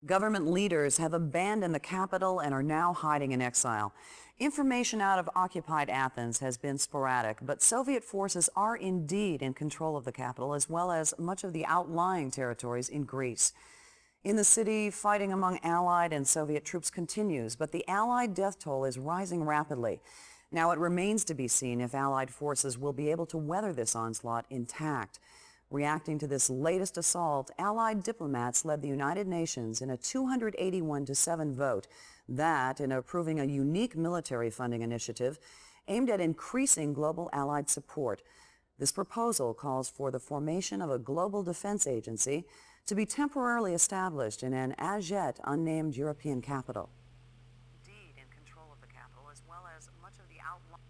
Government leaders have abandoned the capital and are now hiding in exile. Information out of occupied Athens has been sporadic, but Soviet forces are indeed in control of the capital as well as much of the outlying territories in Greece. In the city, fighting among Allied and Soviet troops continues, but the Allied death toll is rising rapidly. Now it remains to be seen if Allied forces will be able to weather this onslaught intact. Reacting to this latest assault, Allied diplomats led the United Nations in a 281-7 vote that, in approving a unique military funding initiative aimed at increasing global Allied support. This proposal calls for the formation of a global defense agency to be temporarily established in an as yet unnamed European capital. Indeed, in control of the capital as well as much of the outlying.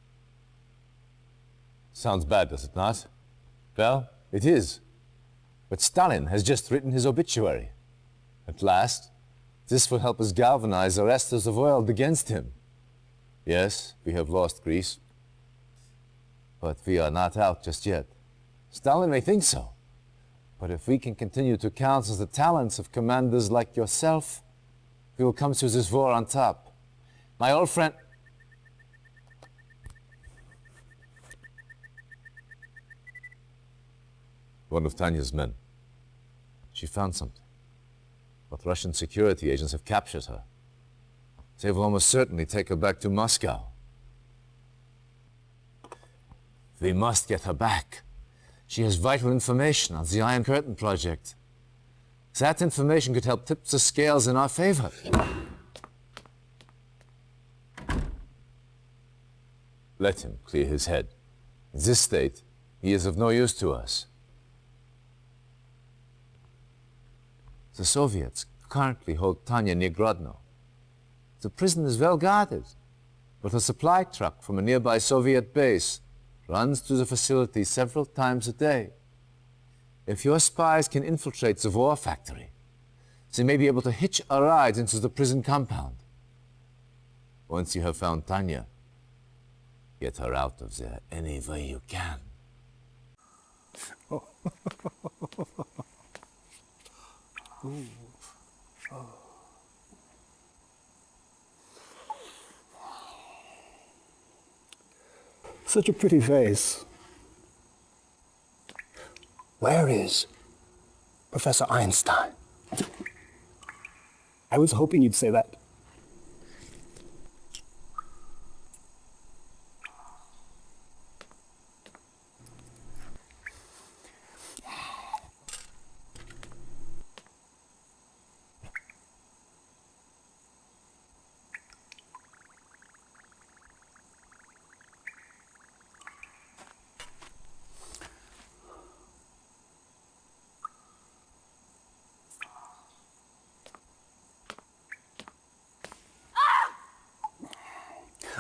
Sounds bad, does it not? Well, it is. But Stalin has just written his obituary. At last, this will help us galvanize the rest of the world against him. Yes, we have lost Greece, but we are not out just yet. Stalin may think so, but if we can continue to counsel the talents of commanders like yourself, we will come through this war on top. My old friend... One of Tanya's men. She found something. But Russian security agents have captured her. They will almost certainly take her back to Moscow. We must get her back. She has vital information on the Iron Curtain project. That information could help tip the scales in our favor. Let him clear his head. In this state, he is of no use to us. The Soviets currently hold Tanya near Grodno. The prison is well guarded, but a supply truck from a nearby Soviet base runs through the facility several times a day. If your spies can infiltrate the war factory, they may be able to hitch a ride into the prison compound. Once you have found Tanya, get her out of there any way you can. Oh. Ooh. Oh. Such a pretty face. Where is Professor Einstein? I was hoping you'd say that.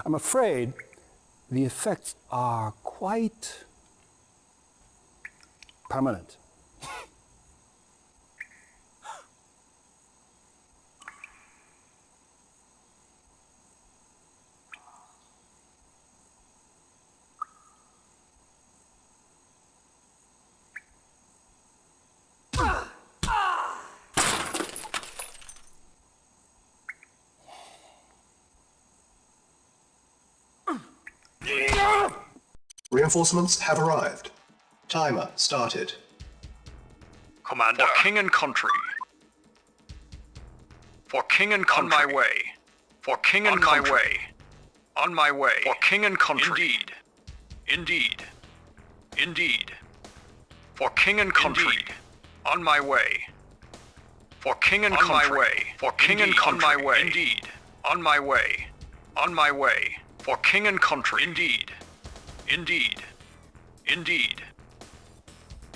I'm afraid the effects are quite permanent. Reinforcements have arrived. Timer started. Commander. For king and country. For king and country. On my way. For king and country. My way. On my way. For king and country. Indeed. Indeed. Indeed. For king and country. Indeed. On my way. For king and country. On my way. For king and country. On my way. Indeed. On my way. On my way. For king and country. Indeed. Indeed. Indeed.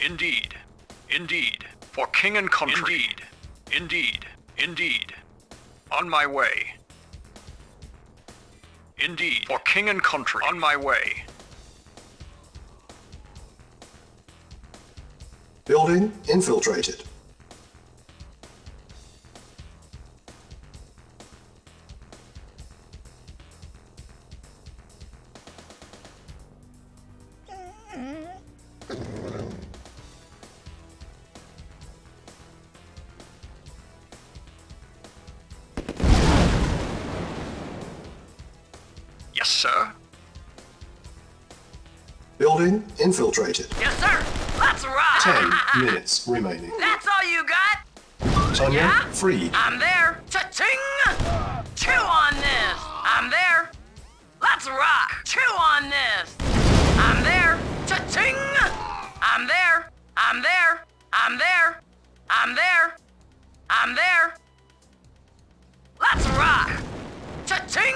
Indeed. Indeed. For king and country. Indeed. Indeed. Indeed. On my way. Indeed. For king and country. On my way. Building infiltrated. Building infiltrated. Yes, sir. Let's rock. 10 minutes remaining. That's all you got? Tanya, Yeah? freed. I'm there. Cha-ching! Chew on this. I'm there. Let's rock. Chew on this. I'm there. Cha-ching! I'm there. I'm there. I'm there. I'm there. I'm there. Let's rock. Cha-ching!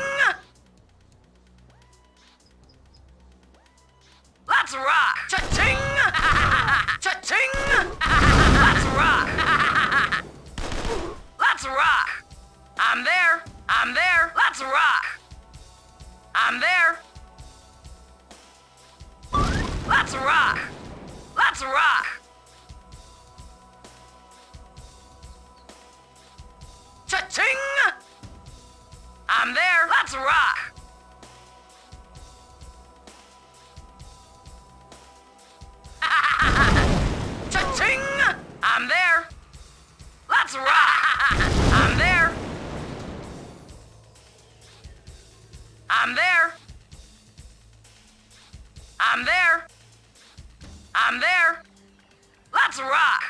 Let's rock. Cha-ching! Cha-ching! Let's rock. Let's rock. I'm there. I'm there. Let's rock. I'm there. Let's rock. Let's rock. Cha-ching! I'm there. Let's rock. Cha-ching! I'm there. Let's rock. I'm there. I'm there. I'm there. I'm there. Let's rock.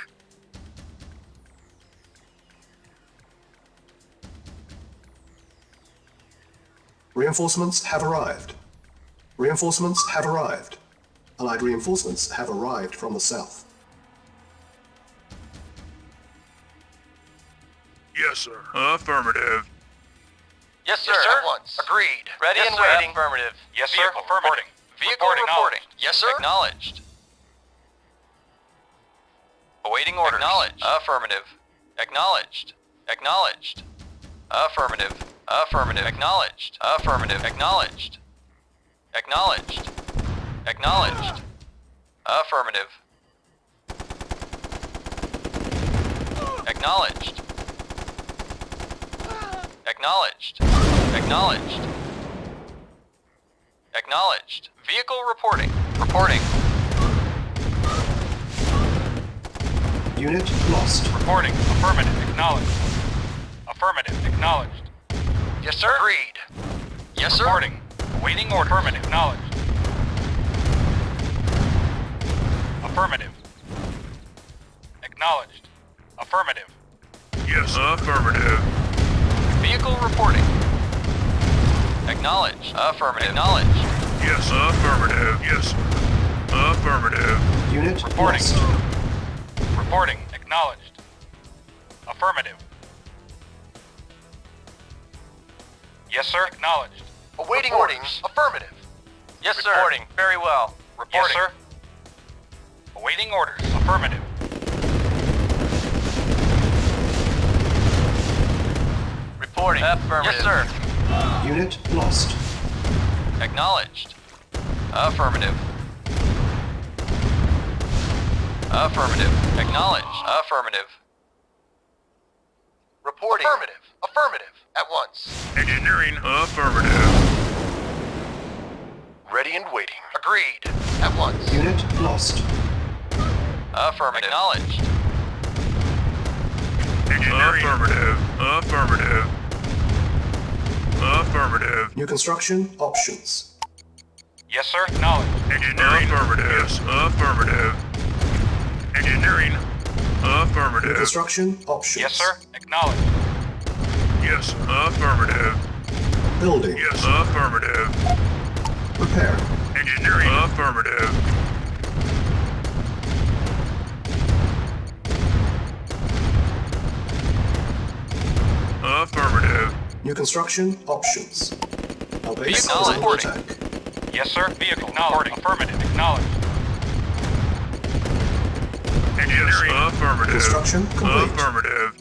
Reinforcements have arrived. Reinforcements have arrived. Allied reinforcements have arrived from the south. Yes, sir. Affirmative. Yes, sir. Yes, sir. At once. Agreed. Ready Yes, and sir. waiting. Affirmative. Yes, sir. Vehicle Affirmative. reporting. Vehicle Reporting. reporting. Yes, sir. Acknowledged. Awaiting orders. Acknowledged. Affirmative. Acknowledged. Acknowledged. Affirmative. Affirmative. Acknowledged. Affirmative. Acknowledged. Acknowledged. Acknowledged. Affirmative. Acknowledged. Acknowledged. Acknowledged. Acknowledged. Vehicle reporting. Reporting. Unit lost. Reporting. Affirmative. Acknowledged. Affirmative. Acknowledged. Yes, sir. Agreed. Yes, sir. Reporting. Awaiting order. Affirmative. Acknowledged. Affirmative. Acknowledged. Affirmative. Yes, affirmative. Vehicle reporting. Acknowledged. Affirmative. Acknowledged. Yes, affirmative. Yes, affirmative. Unit Reporting. lost. Reporting. Acknowledged. Affirmative. Yes, sir. Acknowledged. Awaiting Reporting. orders. Affirmative. Yes, sir. Reporting. Very well. Reporting. Yes, sir. Awaiting orders. Affirmative. Reporting. Affirmative. Yes, sir. Unit lost. Acknowledged. Affirmative. Affirmative. Acknowledged. Affirmative. Reporting. Affirmative. Affirmative. At once. Engineering, affirmative. Ready and waiting. Agreed. At once. Unit lost. Affirmative. Acknowledged. Engineering. Affirmative. Affirmative. Affirmative. New construction options. Yes, sir. Acknowledged. Engineering. Affirmative. Yes, affirmative. Engineering. New Affirmative. construction options. Yes, sir. Acknowledged. Yes, affirmative. Building. Yes, affirmative. Repairing. Engineering. Affirmative. Affirmative. New construction options. Our base is Vehicle under reporting. attack. Yes, sir. Vehicle. Acknowledged. Affirmative. Acknowledged. Engineering. Affirmative. Construction complete. Affirmative.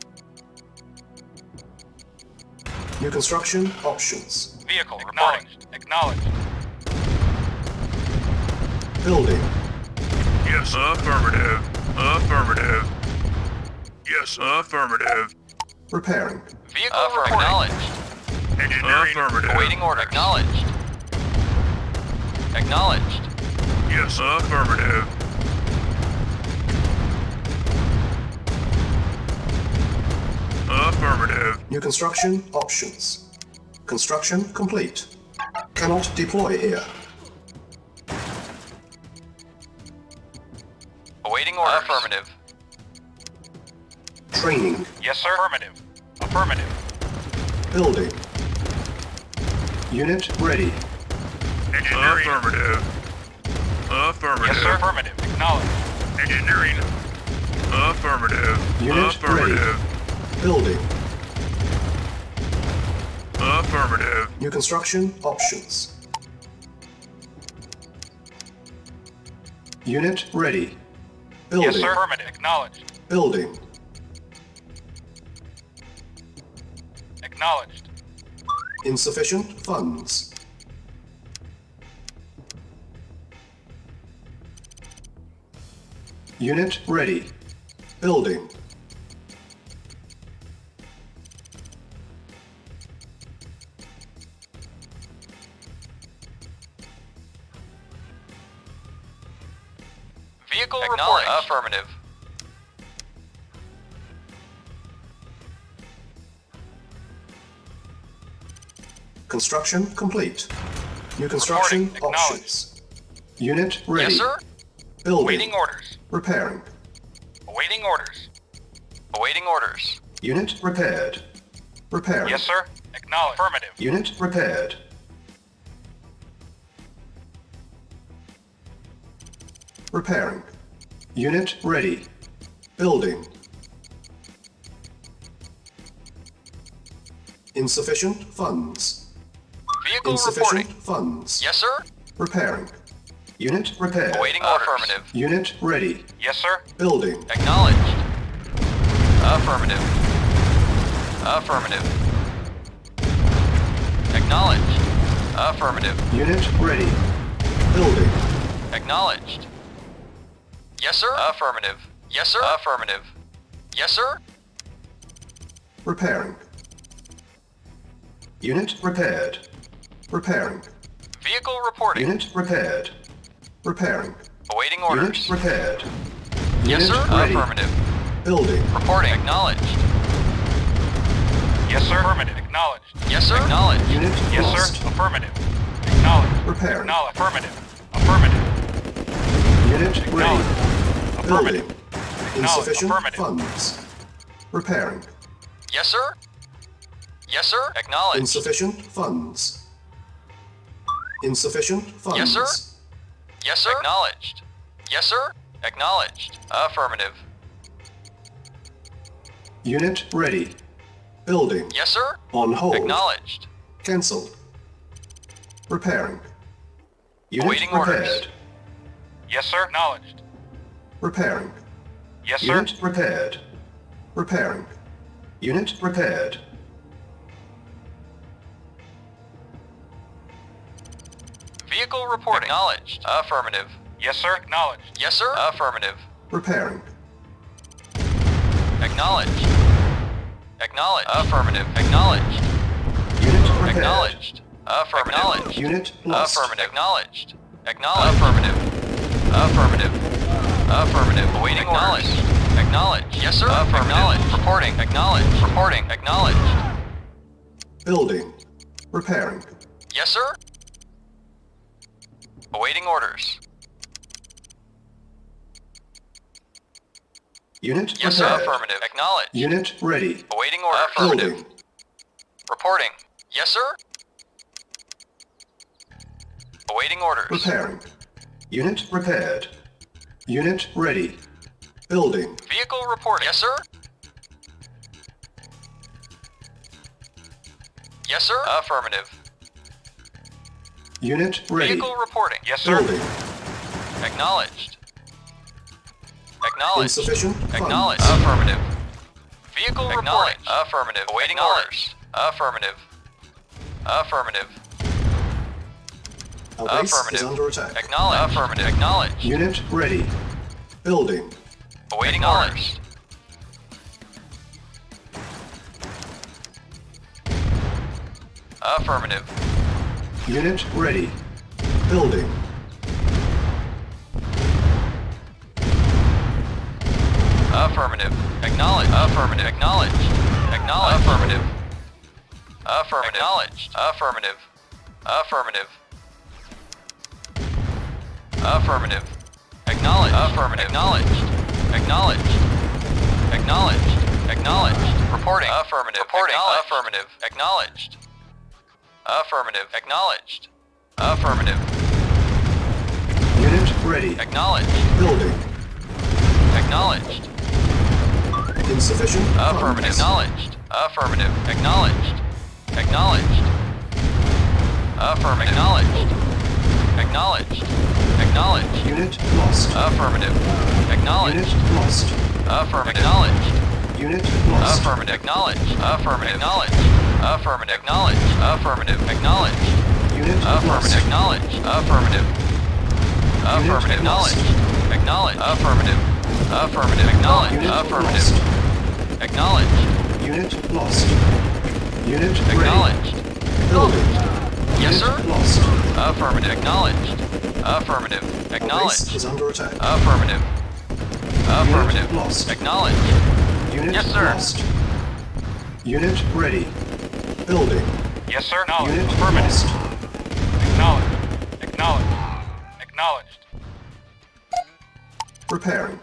New construction options. Vehicle. Acknowledged. Acknowledged. Building. Yes, affirmative. Affirmative. Yes, affirmative. Repairing. Vehicle reporting. Acknowledged. Engineering. Affirmative. Awaiting order. Acknowledged. Acknowledged. Yes, affirmative. Affirmative. New construction options. Construction complete. Cannot deploy here. orders. Affirmative. Training. Yes, sir. Affirmative. Affirmative. Building. Unit ready. Engineering. Affirmative. Affirmative. Yes, sir. Affirmative. Acknowledged. Engineering. Affirmative. Unit Affirmative. ready. Building. Affirmative. New construction options. Unit ready. Building. Yes, sir. Affirmative. Acknowledged. Building. Acknowledged. Insufficient funds. Unit ready. Building. Vehicle Acknowledge. reporting. Affirmative. Construction complete. New construction Reporting. Acknowledged. options. Unit ready. Yes, sir. Building. Awaiting orders. Repairing. Awaiting orders. Awaiting orders. Unit repaired. Repairing. Yes, sir. Acknowledged. Affirmative. Unit repaired. Repairing. Unit ready. Building. Insufficient funds. Vehicle Insufficient reporting. funds. Yes, sir. Repairing. Unit repaired. Awaiting orders. Affirmative. Unit ready. Yes, sir. Building. Acknowledged. Affirmative. Affirmative. Acknowledged. Affirmative. Unit ready. Building. Acknowledged. Yes, sir. Affirmative. Yes, sir. Affirmative. Yes, sir. Repairing. Unit repaired. Repairing. Vehicle reporting. Unit repaired. Repairing. Awaiting Unit orders. repaired. Yes, Unit sir. ready. Affirmative. Building. Reporting. Acknowledged. Yes, sir. Affirmative. Acknowledged. Yes, sir. Acknowledged. Unit Yes, lost. sir. Affirmative. Acknowledged. Repairing. Acknowledged. Affirmative. Affirmative. Unit ready. Acknowledged. Building. Affirmative. Insufficient Affirmative. funds. Repairing. Yes, sir. Yes, sir. Acknowledged. Insufficient funds. Insufficient funds. Yes, sir. Yes, sir. Acknowledged. Yes, sir. Acknowledged. Affirmative. Unit ready. Building. Yes, sir. On hold. Acknowledged. Cancelled. Repairing. Unit Awaiting repaired. orders. Yes, sir. Acknowledged. Repairing. Yes, sir. Unit repaired. Repairing. Unit repaired. Vehicle reporting. Acknowledged. Affirmative. Yes, sir. Acknowledged. Yes, sir. Affirmative. Repairing. Acknowledged. Acknowledged. Affirmative. Acknowledged. Unit repaired. Acknowledged. Affirmative. Acknowledged. Unit lost. Affirmative. Acknowledged. Acknowledged. Affirmative. Affirmative. Affirmative. Awaiting orders. Acknowledged. Yes, sir. Affirmative. Acknowledged. Reporting. Acknowledged. Reporting. Acknowledged. Building. Repairing. Yes, sir. Awaiting orders. Unit Yes, sir. repaired. Affirmative. Acknowledged. Unit ready. Awaiting orders. Building. Affirmative. Reporting. Yes, sir. Awaiting orders. Repairing. Unit repaired. Unit ready. Building. Vehicle reporting. Yes, sir. Yes, sir. Affirmative. Unit ready. Vehicle reporting. Yes, sir. Building. Acknowledged. Acknowledged. Insufficient funds. Acknowledged. Affirmative. Vehicle reporting. Affirmative. Awaiting orders. Affirmative. Affirmative. Our base is Affirmative. under attack. Acknowledged. Affirmative. Acknowledged. Unit ready. Building. Awaiting orders. Affirmative. Unit ready. Building. Affirmative. Acknowledged. Affirmative. Acknowledged. Acknowledged. Affirmative. Affirmative. Acknowledged. Affirmative. Affirmative. Affirmative. Acknowledged. Affirmative. Acknowledged. Acknowledged. Acknowledged. Acknowledged. Reporting. Affirmative. Reporting. Affirmative. Acknowledged. Affirmative. Acknowledged. Affirmative. Unit ready. Acknowledged. Building. Acknowledged. Insufficient Affirmative. funds. Acknowledged. Affirmative. Acknowledged. Acknowledged. Affirmative. Acknowledged. Acknowledged. Acknowledged. Unit lost. Affirmative. Acknowledged. Unit lost. Affirmative. Acknowledged. Unit lost. Affirmative. Acknowledged. Affirmative. Acknowledged. Affirmative. Acknowledged. Affirmative. Acknowledged. Unit Affirmative. lost. Acknowledged. Affirmative. Affirmative. lost. Acknowledged. Acknowledged. Affirmative. Affirmative. Acknowledged. Unit Affirmative. lost. Acknowledged. Unit lost. Unit ready. Acknowledged. Building. Yes, Unit sir. lost. Affirmative. Acknowledged. Affirmative. Our base Acknowledged. is under attack. Affirmative. Affirmative. lost. Acknowledged. Unit Yes, sir. lost. Unit ready. Building. Yes, sir. Unit Acknowledged. Affirmative. lost. Acknowledged. Acknowledged. Acknowledged. Repairing.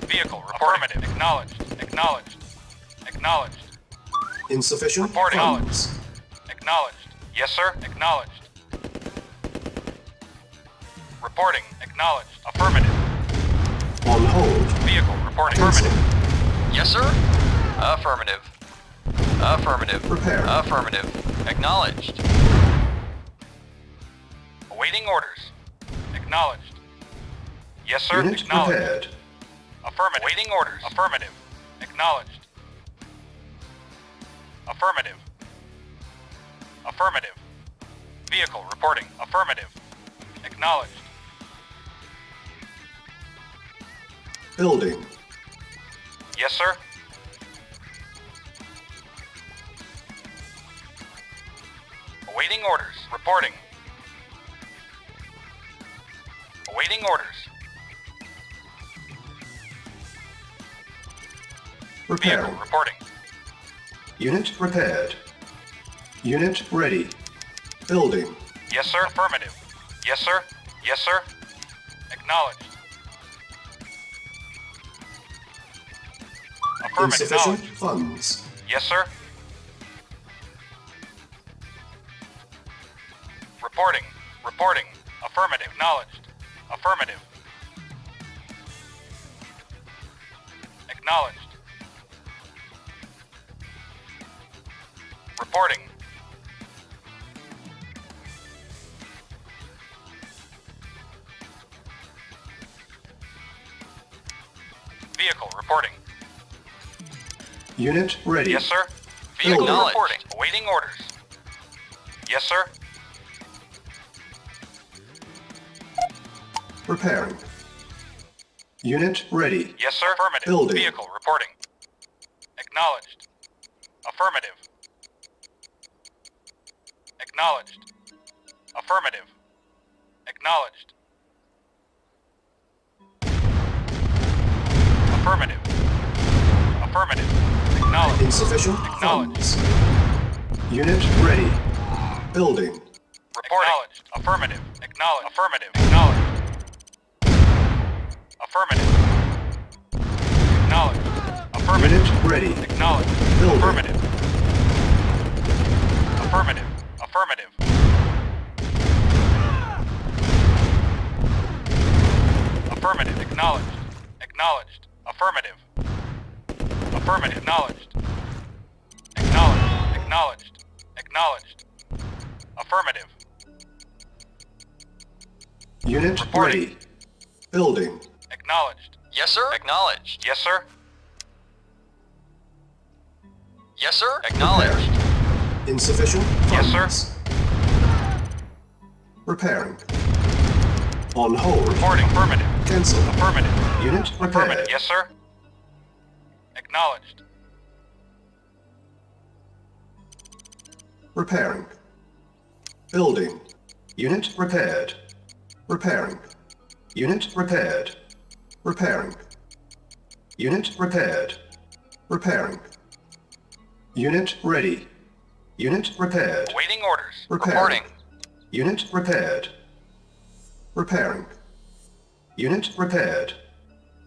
Vehicle reporting. Affirmative. Acknowledged. Acknowledged. Acknowledged. Insufficient Reporting. funds. Acknowledged. Yes, sir. Acknowledged. Reporting. Acknowledged. Affirmative. On hold. Vehicle reporting. Cancel. Affirmative. Yes, sir. Affirmative. Affirmative. Repair. Affirmative. Acknowledged. Awaiting orders. Acknowledged. Yes, sir. Unit Acknowledged. prepared. Affirmative. Waiting orders. Affirmative. Acknowledged. Affirmative. Affirmative. Vehicle reporting. Affirmative. Acknowledged. Building. Yes, sir. Awaiting orders. Reporting. Awaiting orders. Repairing. Vehicle reporting. Unit repaired. Unit ready. Building. Yes, sir. Affirmative. Yes, sir. Yes, sir. Acknowledged. Affirmative. Insufficient Acknowledged. funds. Yes, sir. Reporting. Reporting. Affirmative. Acknowledged. Affirmative. Acknowledged. Reporting. Vehicle reporting. Unit ready. Yes, sir. Vehicle Vehicle acknowledged. reporting. Awaiting orders. Yes, sir. Repairing. Unit ready. Yes, sir. Affirmative. Building. Vehicle reporting. Acknowledged. Affirmative. Acknowledged. Affirmative. Acknowledged. Affirmative. Affirmative. Acknowledged. Insufficient Acknowledged. funds. Unit ready. Building. Reporting. Acknowledged. Affirmative. Acknowledged. Affirmative. Acknowledged. Affirmative. Acknowledged. Affirmative. Unit ready. Acknowledged. Building. Affirmative. Affirmative. Affirmative. Affirmative. Acknowledged. Acknowledged. Affirmative. Affirmative. Acknowledged. Acknowledged. Acknowledged. Acknowledged. Affirmative. Unit Reporting. ready. Building. Acknowledged. Yes, sir. Acknowledged. Yes, sir. Yes, sir. Acknowledged. Insufficient funds. Yes, sir. Repairing. On hold. Reporting. Affirmative. Cancel. Affirmative. Unit repaired. Affirmative. Yes, sir. Acknowledged. Repairing. Building. Unit repaired. Repairing. Unit repaired. Repairing. Unit repaired. Repairing. Unit ready. Unit repaired. Awaiting orders. Repairing. Reporting. Unit repaired. Repairing. Unit repaired.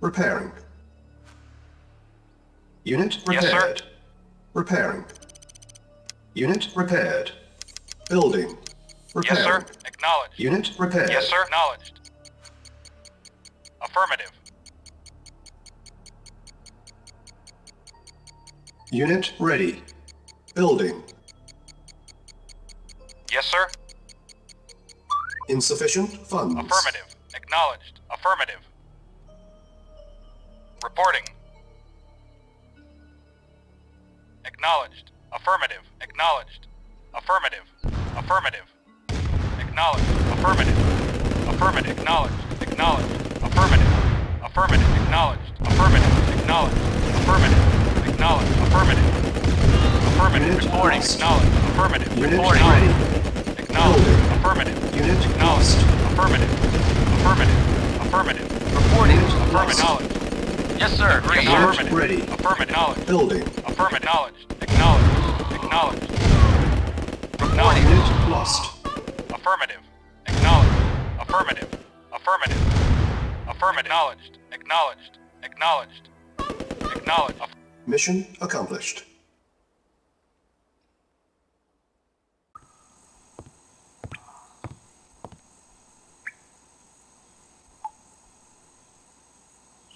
Repairing. Unit repaired. Yes, sir. Repairing. Unit repaired. Building. Repairing. Yes, sir. Acknowledged. Unit repaired. Yes, sir. Acknowledged. Affirmative. Unit ready. Building. Yes, sir. Insufficient funds. Affirmative. Acknowledged. Affirmative. Reporting. Acknowledged. Affirmative. Acknowledged. Affirmative. Affirmative. Acknowledged. Affirmative. Affirmative. Acknowledged. Acknowledged. Affirmative. Affirmative. Acknowledged. Affirmative. Acknowledged. Affirmative. Acknowledged. Affirmative. Affirmative. Unit Reporting. lost. Acknowledged. Affirmative. Unit Reporting. ready. Acknowledged. Building. Affirmative. Unit Acknowledged. lost. Affirmative. Affirmative. Affirmative. Reporting. Unit Affirmative. lost. Knowledge. Yes, sir. Agreed. Unit Affirmative. ready. Affirmative. Knowledge. Building. Affirmative. Knowledge. Acknowledged. Acknowledged. Reporting. Unit lost. Affirmative. Acknowledged. Affirmative. Affirmative. Affirmative. Acknowledged. Acknowledged. Acknowledged. Acknowledged. Mission accomplished.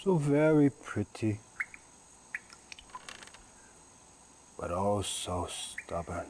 So very pretty, but oh so stubborn.